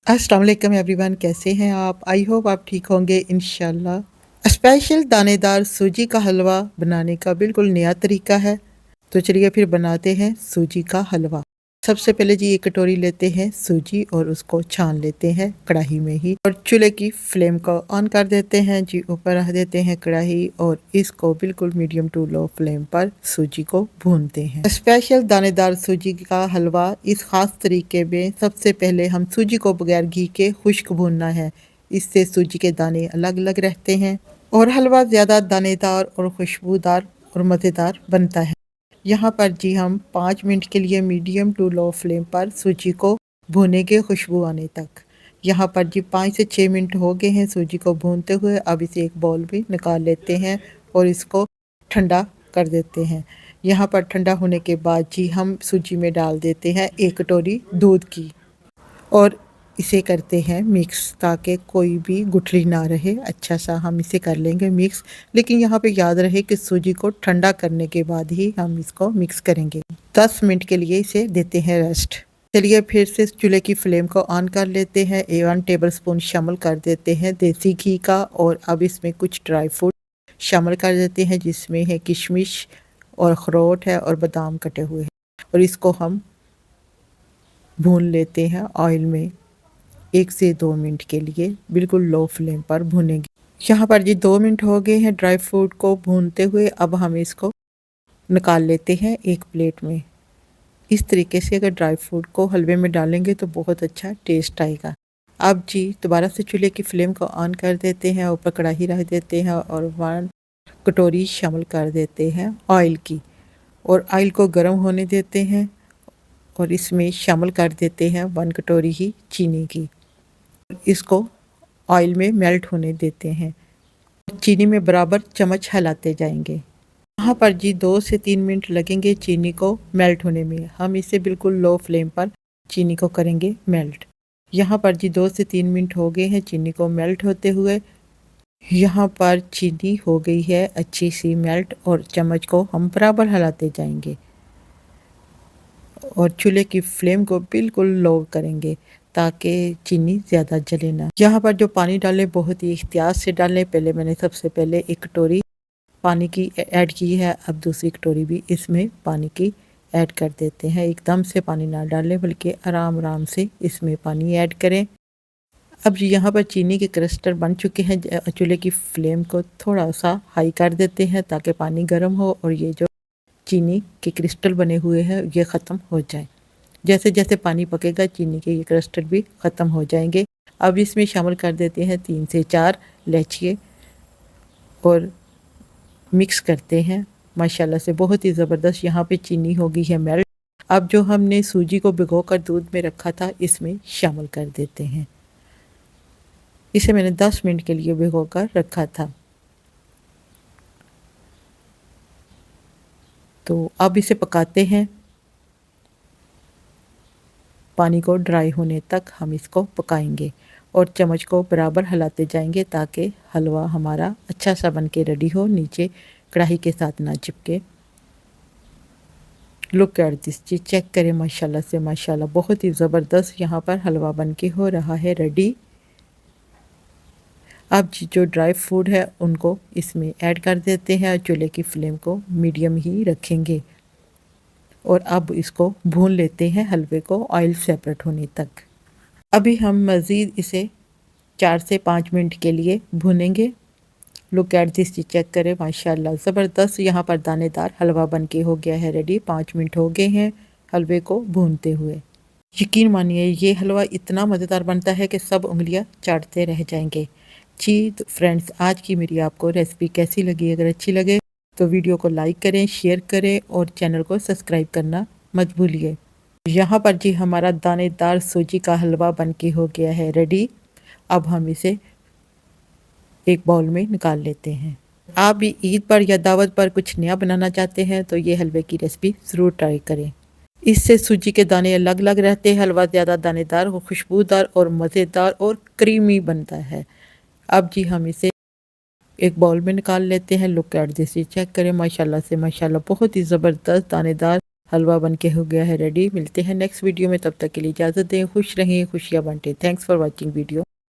अस्सलाम वालेकुम एवरीवन, कैसे हैं आप? आई होप आप ठीक होंगे इंशाल्लाह। स्पेशल दानेदार सूजी का हलवा बनाने का बिल्कुल नया तरीका है। तो चलिए फिर बनाते हैं सूजी का हलवा। सबसे पहले जी एक कटोरी लेते हैं सूजी और उसको छान लेते हैं कढ़ाई में ही, और चूल्हे की फ्लेम को ऑन कर देते हैं जी। ऊपर रख देते हैं कढ़ाई और इसको बिल्कुल मीडियम टू लो फ्लेम पर सूजी को भूनते हैं। स्पेशल दानेदार सूजी का हलवा इस खास तरीके में सबसे पहले हम सूजी को बगैर घी के खुश्क भूनना है। इससे सूजी के दाने अलग अलग रहते हैं और हलवा ज़्यादा दानेदार और खुशबूदार और मज़ेदार बनता है। यहाँ पर जी हम 5 मिनट के लिए मीडियम टू लो फ्लेम पर सूजी को भूनेंगे खुशबू आने तक। यहाँ पर जी 5 से 6 मिनट हो गए हैं सूजी को भूनते हुए। अब इसे एक बाउल में निकाल लेते हैं और इसको ठंडा कर देते हैं। यहाँ पर ठंडा होने के बाद जी हम सूजी में डाल देते हैं 1 कटोरी दूध की, और इसे करते हैं मिक्स ताकि कोई भी गुठली ना रहे। अच्छा सा हम इसे कर लेंगे मिक्स, लेकिन यहाँ पे याद रहे कि सूजी को ठंडा करने के बाद ही हम इसको मिक्स करेंगे। 10 मिनट के लिए इसे देते हैं रेस्ट। चलिए फिर से चूल्हे की फ्लेम को ऑन कर लेते हैं। 1 टेबल स्पून शामिल कर देते हैं देसी घी का, और अब इसमें कुछ ड्राई फ्रूट शामिल कर देते हैं जिसमें है किशमिश और अखरोट है और बादाम कटे हुए हैं, और इसको हम भून लेते हैं ऑयल में 1 से 2 मिनट के लिए बिल्कुल लो फ्लेम पर भूनेंगे। यहाँ पर जी 2 मिनट हो गए हैं ड्राई फ्रूट को भूनते हुए। अब हम इसको निकाल लेते हैं एक प्लेट में। इस तरीके से अगर ड्राई फ्रूट को हलवे में डालेंगे तो बहुत अच्छा टेस्ट आएगा। अब जी दोबारा से चूल्हे की फ्लेम को ऑन कर देते हैं, ऊपर कढ़ाई रख देते हैं और 1 कटोरी शामिल कर देते हैं ऑयल की, और ऑयल को गर्म होने देते हैं और इसमें शामिल कर देते हैं 1 कटोरी ही चीनी की। इसको ऑयल में मेल्ट होने देते हैं। चीनी में बराबर चम्मच हिलाते जाएंगे। यहाँ पर जी 2 से 3 मिनट लगेंगे चीनी को मेल्ट होने में। हम इसे बिल्कुल लो फ्लेम पर चीनी को करेंगे मेल्ट। यहाँ पर जी 2 से 3 मिनट हो गए हैं चीनी को मेल्ट होते हुए। यहाँ पर चीनी हो गई है अच्छी सी मेल्ट, और चम्मच को हम बराबर हिलाते जाएंगे और चूल्हे की फ्लेम को बिल्कुल लो करेंगे ताकि चीनी ज़्यादा जले ना। यहाँ पर जो पानी डालें बहुत ही एहतियात से डालें। पहले मैंने सबसे पहले 1 कटोरी पानी की ऐड की है, अब दूसरी कटोरी भी इसमें पानी की ऐड कर देते हैं। एकदम से पानी ना डालें बल्कि आराम आराम से इसमें पानी ऐड करें। अब यहाँ पर चीनी के क्रिस्टल बन चुके हैं। चूल्हे की फ्लेम को थोड़ा सा हाई कर देते हैं ताकि पानी गर्म हो और ये जो चीनी के क्रिस्टल बने हुए हैं ये ख़त्म हो जाए। जैसे जैसे पानी पकेगा चीनी के ये क्रिस्टल भी ख़त्म हो जाएंगे। अब इसमें शामिल कर देते हैं 3 से 4 इलायची और मिक्स करते हैं। माशाल्लाह से बहुत ही ज़बरदस्त यहाँ पे चीनी हो गई है मेल्ट। अब जो हमने सूजी को भिगोकर दूध में रखा था इसमें शामिल कर देते हैं। इसे मैंने 10 मिनट के लिए भिगोकर रखा था। तो अब इसे पकाते हैं। पानी को ड्राई होने तक हम इसको पकाएंगे और चम्मच को बराबर हिलाते जाएंगे ताकि हलवा हमारा अच्छा सा बन के रेडी हो, नीचे कढ़ाई के साथ ना चिपके। लुक एट दिस जी, चेक करें माशाल्लाह से माशाल्लाह बहुत ही ज़बरदस्त यहाँ पर हलवा बन के हो रहा है रेडी। अब जो ड्राई फ्रूट है उनको इसमें ऐड कर देते हैं और चूल्हे की फ्लेम को मीडियम ही रखेंगे, और अब इसको भून लेते हैं हलवे को ऑयल सेपरेट होने तक। अभी हम मज़ीद इसे 4 से 5 मिनट के लिए भूनेंगे। लुक एट दिस जी, चेक करें माशाल्लाह ज़बरदस्त यहाँ पर दानेदार हलवा बन के हो गया है रेडी। 5 मिनट हो गए हैं हलवे को भूनते हुए। यकीन मानिए ये हलवा इतना मज़ेदार बनता है कि सब उंगलियां चाटते रह जाएंगे। जी तो फ्रेंड्स, आज की मेरी आपको रेसिपी कैसी लगी? अगर अच्छी लगे तो वीडियो को लाइक करें, शेयर करें और चैनल को सब्सक्राइब करना मत भूलिए। यहाँ पर जी हमारा दानेदार सूजी का हलवा बन के हो गया है रेडी। अब हम इसे एक बाउल में निकाल लेते हैं। आप भी ईद पर या दावत पर कुछ नया बनाना चाहते हैं तो ये हलवे की रेसिपी ज़रूर ट्राई करें। इससे सूजी के दाने अलग अलग रहते हैं, हलवा ज़्यादा दानेदार और खुशबूदार और मज़ेदार और क्रीमी बनता है। अब जी हम इसे एक बाउल में निकाल लेते हैं। लुक एट दिस, चेक करें माशाल्लाह से माशाल्लाह बहुत ही ज़बरदस्त दानेदार हलवा बन के हो गया है रेडी। मिलते हैं नेक्स्ट वीडियो में, तब तक के लिए इजाज़त दें। खुश रहें, खुशियाँ बांटें। Thanks for watching video.